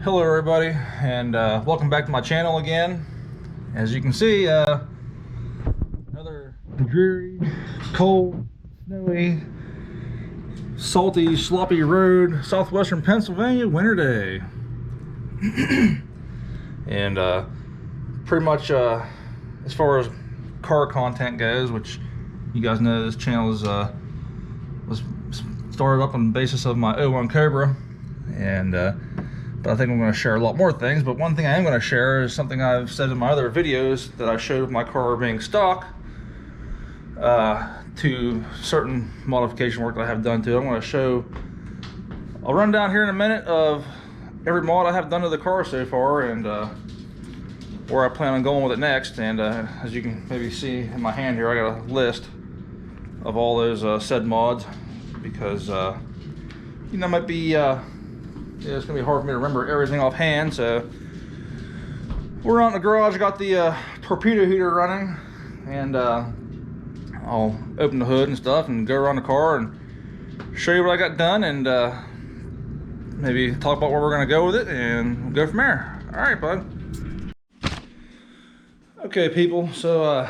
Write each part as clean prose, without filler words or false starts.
Hello everybody, and welcome back to my channel again. As you can see, another dreary, cold, snowy, salty, sloppy road, southwestern Pennsylvania winter day. And pretty much as far as car content goes, which you guys know this channel is was started up on the basis of my 01 Cobra, and but I think I'm going to share a lot more things. But one thing I am going to share is something I've said in my other videos that I showed of my car being stock to certain modification work that I have done to it. I'm going to show, I'll run down here in a minute of every mod I have done to the car so far, and where I plan on going with it next. And as you can maybe see in my hand here, I got a list of all those said mods, because you know, it might be yeah, it's gonna be hard for me to remember everything offhand. So we're out in the garage. I got the torpedo heater running, and I'll open the hood and stuff and go around the car and show you what I got done, and maybe talk about where we're gonna go with it, and we'll go from there. All right, bud. Okay, people. So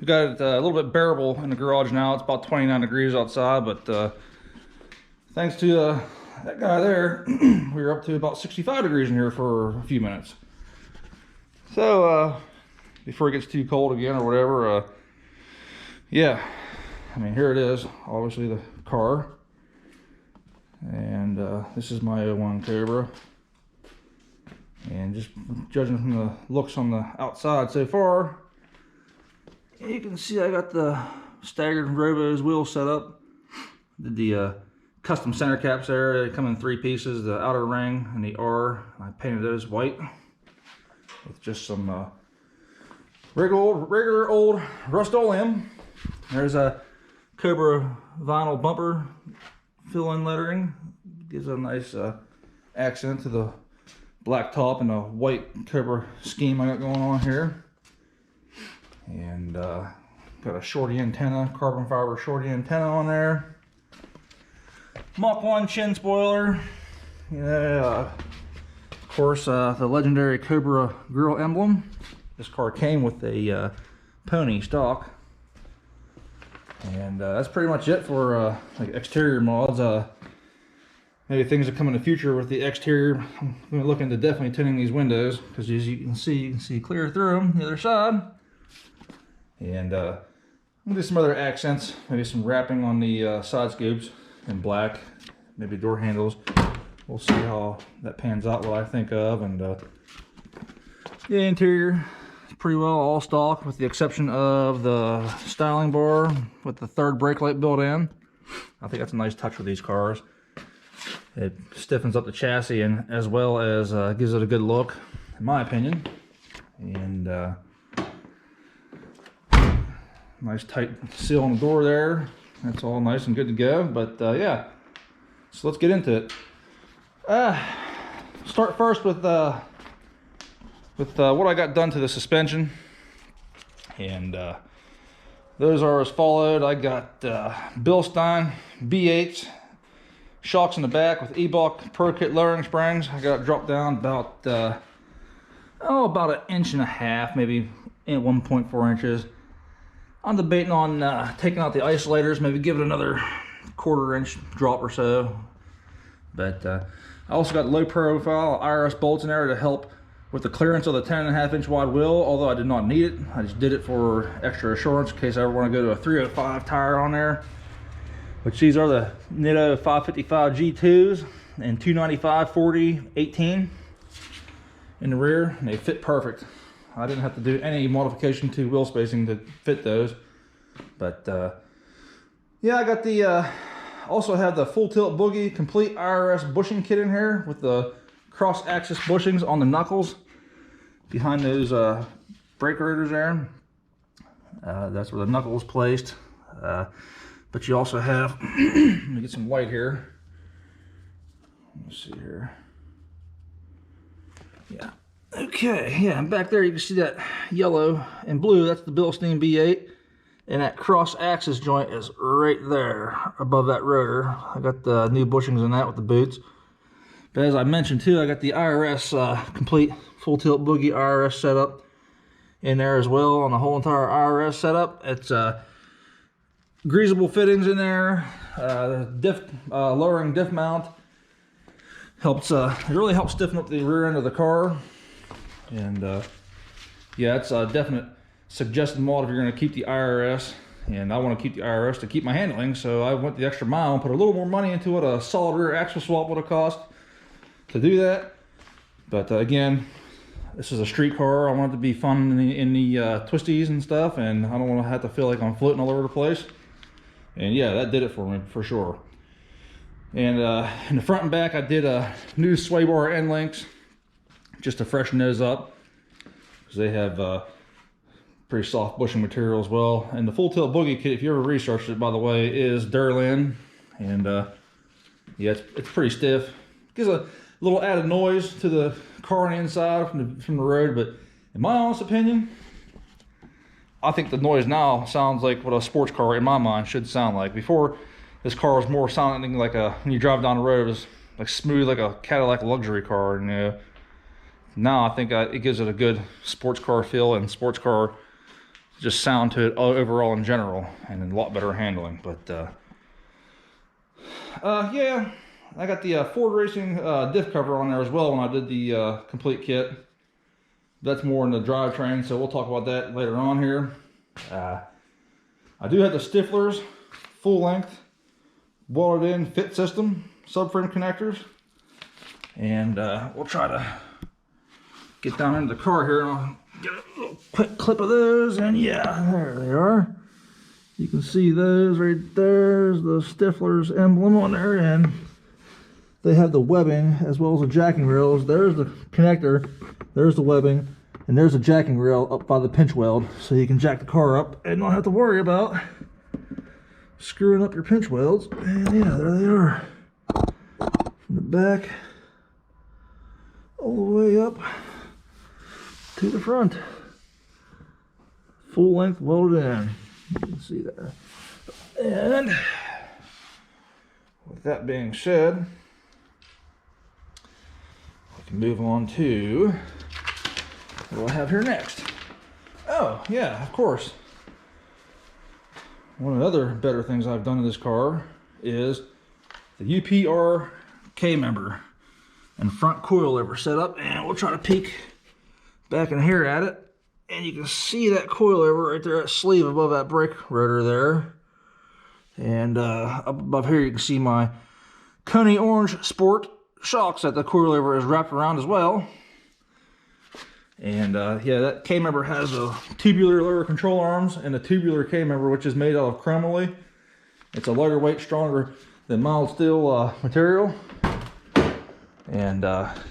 we got it a little bit bearable in the garage now. It's about 29 degrees outside, but thanks to that guy there, we were up to about 65 degrees in here for a few minutes. So before it gets too cold again or whatever, yeah, I mean, here it is, obviously the car, and this is my 01 Cobra, and just judging from the looks on the outside so far, you can see I got the staggered Robos wheel set up. Did the custom center caps there. They come in 3 pieces, the outer ring and the R. I painted those white with just some regular old Rust-Oleum. There's a Cobra vinyl bumper fill-in lettering. Gives a nice accent to the black top and the white Cobra scheme I got going on here. And got a shorty antenna, carbon fiber shorty antenna on there. Mach 1 chin spoiler. Yeah, of course, the legendary Cobra grill emblem. This car came with a pony stock, and that's pretty much it for like exterior mods. Maybe things that come in the future with the exterior. I'm going to look into definitely tinting these windows, because as you can see clear through them the other side. And I'm gonna do some other accents, maybe some wrapping on the side scoops in black, maybe door handles. We'll see how that pans out, what I think of. And the interior is pretty well all stock, with the exception of the styling bar with the 3rd brake light built in. I think that's a nice touch with these cars. It stiffens up the chassis, and as well as gives it a good look, in my opinion. And nice tight seal on the door there. That's all nice and good to go. But yeah, so let's get into it. Start first with what I got done to the suspension, and those are as followed. I got Bilstein B8s, shocks in the back with E-Block Pro Kit lowering springs. I got it dropped down about about 1.5 inches, maybe 1.4 inches. I'm debating on taking out the isolators, maybe give it another 1/4 inch drop or so. But I also got low profile IRS bolts in there to help with the clearance of the 10.5 inch wide wheel, although I did not need it. I just did it for extra assurance in case I ever want to go to a 305 tire on there. Which these are the Nitto 555 G2s and 295 40 18 in the rear, and they fit perfect. I didn't have to do any modification to wheel spacing to fit those. But yeah, I got the also have the full tilt boogie complete IRS bushing kit in here with the cross axis bushings on the knuckles behind those brake rotors there. That's where the knuckle is placed. But you also have, let me get some light here. Let's see here. Yeah. Okay, yeah, and back there you can see that yellow and blue, that's the Bilstein B8. And that cross axis joint is right there above that rotor. I got the new bushings in that with the boots. But as I mentioned too, I got the IRS complete full tilt boogie IRS setup in there as well on the whole entire IRS setup. It's greasable fittings in there, lowering diff mount. Helps, it really helps stiffen up the rear end of the car. And yeah, it's a definite suggested mod if you're going to keep the IRS. And I want to keep the IRS to keep my handling, so I went the extra mile and put a little more money into what a solid rear axle swap would have cost to do that. But again, this is a street car. I want it to be fun in the twisties and stuff, and I don't want to have to feel like I'm floating all over the place. And yeah, that did it for me for sure. And in the front and back, I did a new sway bar end links just to freshen those up, because they have pretty soft bushing material as well. And the full tilt boogie kit, if you ever researched it, by the way, is Durlin. And yeah, it's pretty stiff. Gives a little added noise to the car on the inside from the road, but in my honest opinion, I think the noise now sounds like what a sports car in my mind should sound like. Before, this car was more sounding like when you drive down the road, it was like smooth, like a Cadillac luxury car. And now I think it gives it a good sports car feel and sports car just sound to it overall in general, and a lot better handling. But yeah, I got the Ford Racing diff cover on there as well when I did the complete kit. That's more in the drivetrain, so we'll talk about that later on here. I do have the Stiflers full length welded in fit system subframe connectors, and we'll try to get down into the car here and I'll get a little quick clip of those. And yeah, there they are. You can see those right there's the Stiflers emblem on there, and they have the webbing as well as the jacking rails. There's the connector, there's the webbing, and there's a jacking rail up by the pinch weld, so you can jack the car up and not have to worry about screwing up your pinch welds. And yeah, there they are. From the back all the way up to the front. Full length welded in. You can see there. And with that being said, we can move on to what I have here next. Oh, yeah, of course. One of the other better things I've done in this car is the UPR K-member and front coilover setup. And we'll try to peek back in here at it. And you can see that coilover right there, that sleeve above that brake rotor there. And up above here you can see my Coney Orange Sport shocks that the coilover is wrapped around as well. And yeah, that K-member has a tubular lower control arms and a tubular K-member, which is made out of chromoly. It's a lighter weight, stronger than mild steel material. And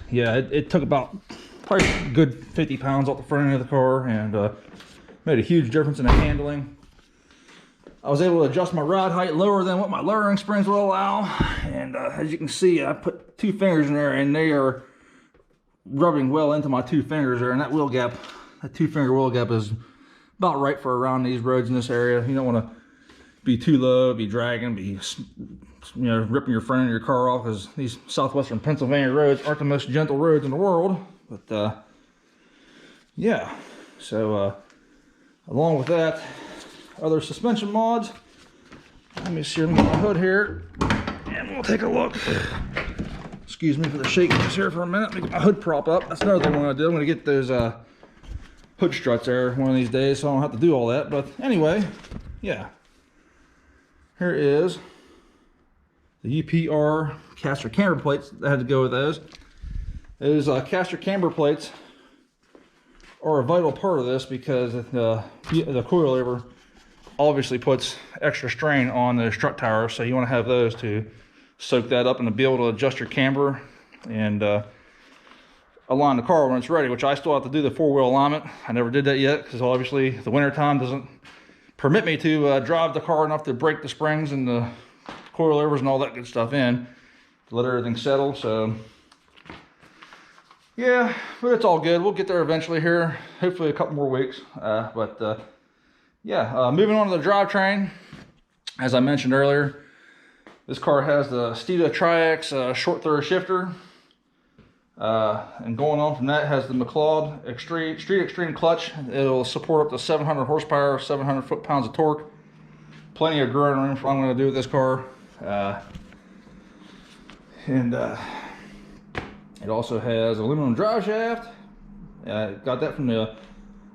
yeah, it took about probably a good 50 pounds off the front end of the car, and made a huge difference in the handling. I was able to adjust my ride height lower than what my lowering springs will allow. And as you can see, I put 2 fingers in there, and they are rubbing well into my 2 fingers there. And that wheel gap, that 2-finger wheel gap is about right for around these roads in this area. You don't want to be too low, be dragging, be ripping your front end of your car off, because these southwestern Pennsylvania roads aren't the most gentle roads in the world. But yeah, so along with that, other suspension mods. Let me see, let me get my hood here and we'll take a look. Excuse me for the shakiness here for a minute. Let me get my hood prop up. That's another thing I'm going to do. I'm going to get those hood struts there one of these days, so I don't have to do all that. But anyway, yeah, here is the UPR caster camber plates. I had to go with those. Those caster camber plates are a vital part of this, because the coilover obviously puts extra strain on the strut towers, so you want to have those to soak that up and to be able to adjust your camber and align the car when it's ready, which I still have to do the 4-wheel alignment. I never did that yet, because obviously the winter time doesn't permit me to drive the car enough to break the springs and the coilovers and all that good stuff in to let everything settle. So yeah, but it's all good. We'll get there eventually here, hopefully a couple more weeks. Yeah, moving on to the drivetrain. As I mentioned earlier, this car has the Steeda Tri-X short throw shifter. And going on from that, has the McLeod Street Extreme clutch. It'll support up to 700 horsepower, 700 foot-pounds of torque. Plenty of growing room for what I'm going to do with this car. It also has aluminum drive shaft. Got that from the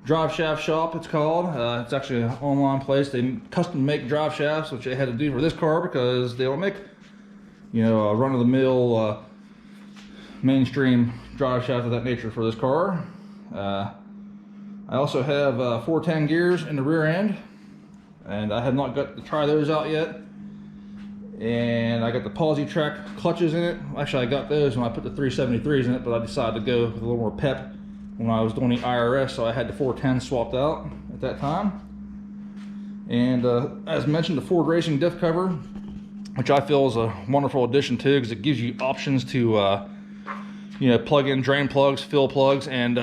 Drive Shaft Shop, it's called. It's actually an online place. They custom make drive shafts, which they had to do for this car because they don't make, you know, a run-of-the-mill mainstream drive shaft of that nature for this car. I also have 410 gears in the rear end, and I have not got to try those out yet. And I got the Palsy Track clutches in it. Actually, I got those when I put the 373s in it, but I decided to go with a little more pep when I was doing the IRS, so I had the 410 swapped out at that time. And as mentioned, the Ford Racing diff cover, which I feel is a wonderful addition too, because it gives you options to you know, plug in drain plugs, fill plugs, and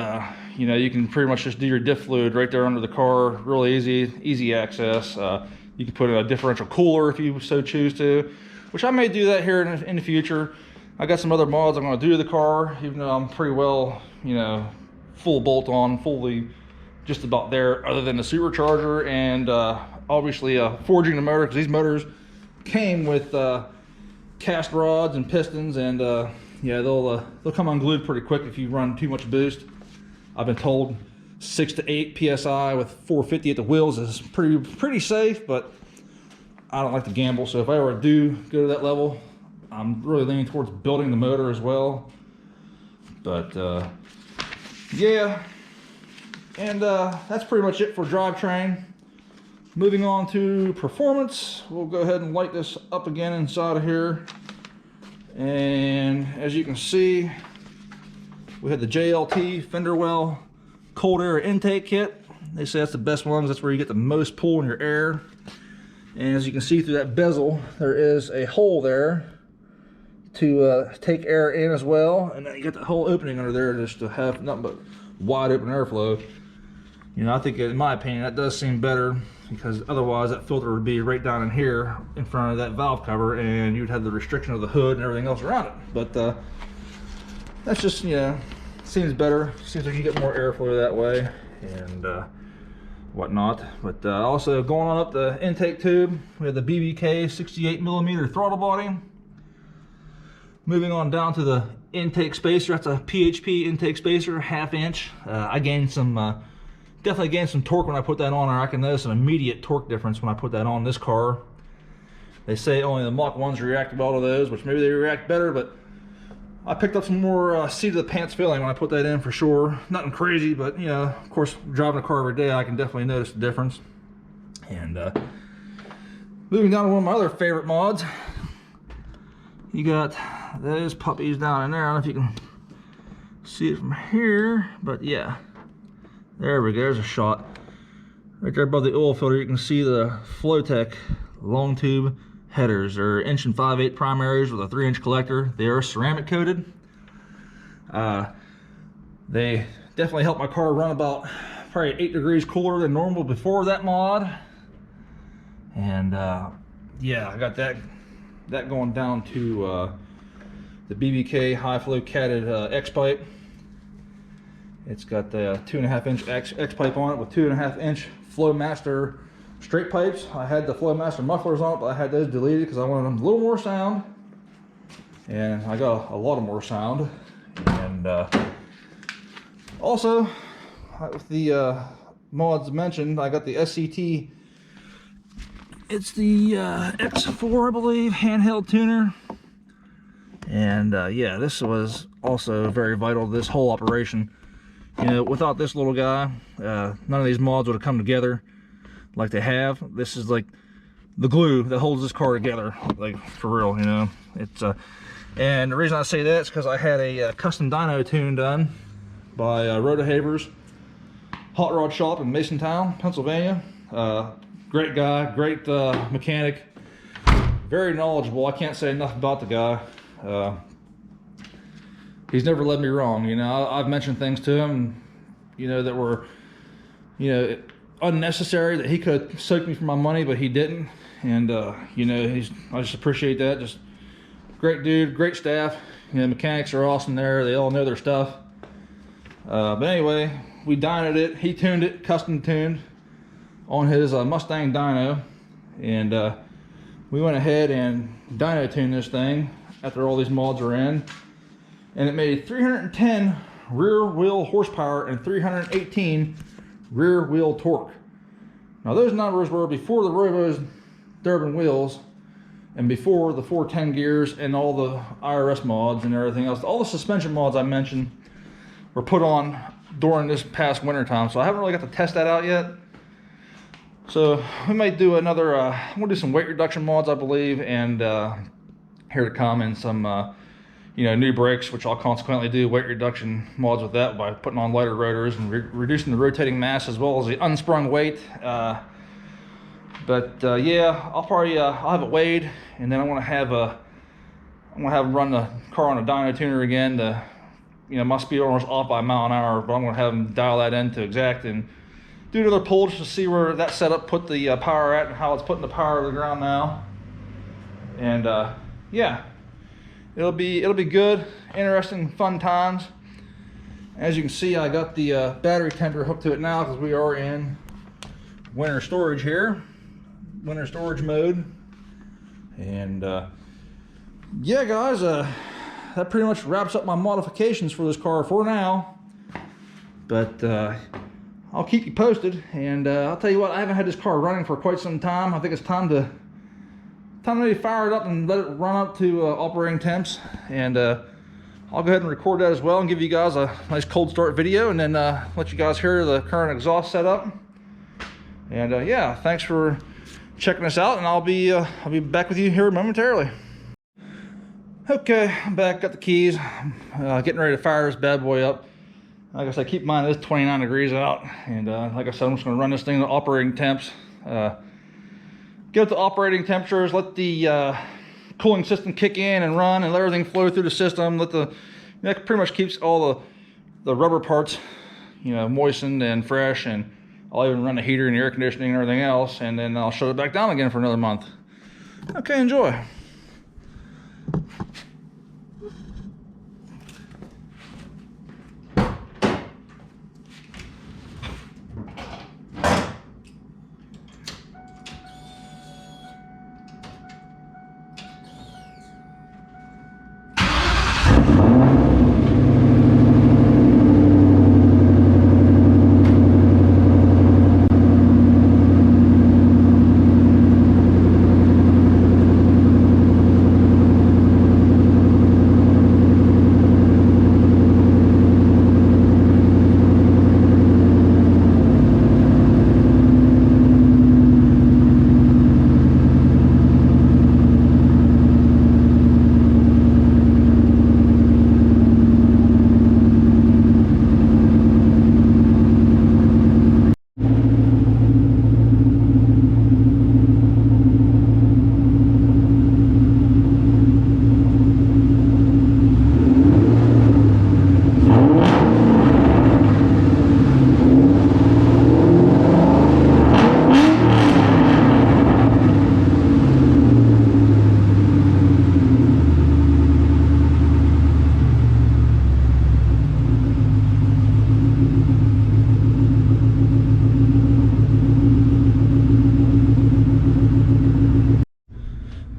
you know, you can pretty much just do your diff fluid right there under the car. Really easy access. You can put in a differential cooler if you so choose to, which I may do that here in the future. I got some other mods I'm going to do to the car, even though I'm pretty well, you know, full bolt on, fully just about there, other than the supercharger and obviously forging the motor, because these motors came with cast rods and pistons, and yeah, they'll come unglued pretty quick if you run too much boost. I've been told 6 to 8 psi with 450 at the wheels is pretty safe, but I don't like to gamble. So if I ever do go to that level, I'm really leaning towards building the motor as well. But yeah, and that's pretty much it for drivetrain. Moving on to performance, we'll go ahead and light this up again inside of here. And as you can see, we had the JLT fender well cold air intake kit. They say that's the best one, that's where you get the most pull in your air. And as you can see through that bezel, there is a hole there to take air in as well. And then you got the whole opening under there just to have nothing but wide open airflow. You know, I think in my opinion that does seem better, because otherwise that filter would be right down in here in front of that valve cover, and you'd have the restriction of the hood and everything else around it. But that's just, you know, seems better. Seems like you get more airflow that way and whatnot. But also going on up the intake tube, we have the BBK 68mm throttle body. Moving on down to the intake spacer, that's a PHP intake spacer, 1/2 inch. I gained some, definitely gained some torque when I put that on, or I can notice an immediate torque difference when I put that on this car. They say only the Mach 1s react well to those, which maybe they react better, but I picked up some more seat of the pants feeling when I put that in for sure. Nothing crazy, but you know, of course, driving a car every day, I can definitely notice the difference. And moving down to one of my other favorite mods, you got those puppies down in there. I don't know if you can see it from here, but yeah, there we go. There's a shot right there above the oil filter. You can see the Flowtech long tube headers. They're 1 5/8 primaries with a 3-inch collector. They are ceramic coated. They definitely help my car run about probably 8 degrees cooler than normal before that mod. And yeah, I got that going down to the BBK high flow catted X pipe. It's got the 2.5 inch X pipe on it with 2.5 inch Flowmaster straight pipes. I had the Flowmaster mufflers on it, but I had those deleted because I wanted them a little more sound, and I got a lot of more sound. And also with the mods mentioned, I got the SCT, it's the X4 I believe, handheld tuner. And yeah, this was also very vital to this whole operation. You know, without this little guy, none of these mods would have come together like they have. This is like the glue that holds this car together, like for real, you know. It's and the reason I say that is because I had a custom dyno tune done by Rotohaver's Hot Rod Shop in Masontown, Pennsylvania. Great guy, great mechanic, very knowledgeable. I can't say enough about the guy. He's never led me wrong, you know. I've mentioned things to him, you know, that were, you know, unnecessary, that he could soak me for my money, but he didn't. And you know, I just appreciate that. Just great dude, great staff. You know, mechanics are awesome there. They all know their stuff. But anyway, we dynoed it. He tuned it, custom tuned on his Mustang dyno. And we went ahead and dyno tuned this thing after all these mods are in. And it made 310 rear wheel horsepower and 318 rear wheel torque. Now those numbers were before the Rovo's Durbin wheels and before the 410 gears and all the IRS mods and everything else. All the suspension mods I mentioned were put on during this past winter time, so I haven't really got to test that out yet. So we might do another, we'll do some weight reduction mods, I believe, and here to come, and some you know, new brakes, which I'll consequently do weight reduction mods with that by putting on lighter rotors and reducing the rotating mass as well as the unsprung weight. Yeah, I'll probably I'll have it weighed, and then I'm gonna have him run the car on a dyno tuner again. To, you know, my speedometer's off by a mile an hour, but I'm gonna have him dial that in to exact and do another pull just to see where that setup put the power at and how it's putting the power to the ground now. And yeah. It'll be good, interesting, fun times. As you can see, I got the battery tender hooked to it now because we are in winter storage here, winter storage mode. And yeah, guys, that pretty much wraps up my modifications for this car for now. But I'll keep you posted, and I'll tell you what, I haven't had this car running for quite some time. I think it's time to maybe fire it up and let it run up to operating temps, and I'll go ahead and record that as well and give you guys a nice cold start video, and then let you guys hear the current exhaust setup. And yeah, thanks for checking us out, and I'll be back with you here momentarily. Okay, I'm back, got the keys, getting ready to fire this bad boy up. Like I said, keep in mind it's 29 degrees out, and like I said, I'm just going to run this thing to operating temps. Get it to operating temperatures, let the cooling system kick in and run and let everything flow through the system. That pretty much keeps all the rubber parts, you know, moistened and fresh, and I'll even run the heater and the air conditioning and everything else, and then I'll shut it back down again for another month. Okay, enjoy.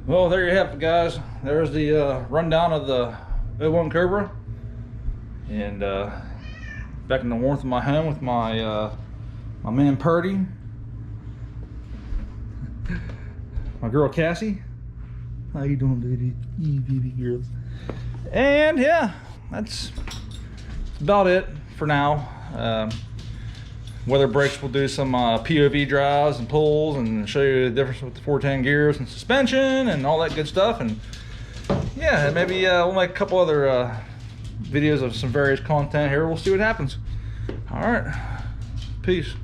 Well, there you have it, guys. There's the rundown of the 01 Cobra, and back in the warmth of my home with my my man Purdy, my girl Cassie. How you doing, baby? You baby girls. And yeah, that's about it for now. Weather brakes will do some POV drives and pulls and show you the difference with the 410 gears and suspension and all that good stuff. And yeah, maybe we'll make a couple other videos of some various content here. We'll see what happens. All right, peace.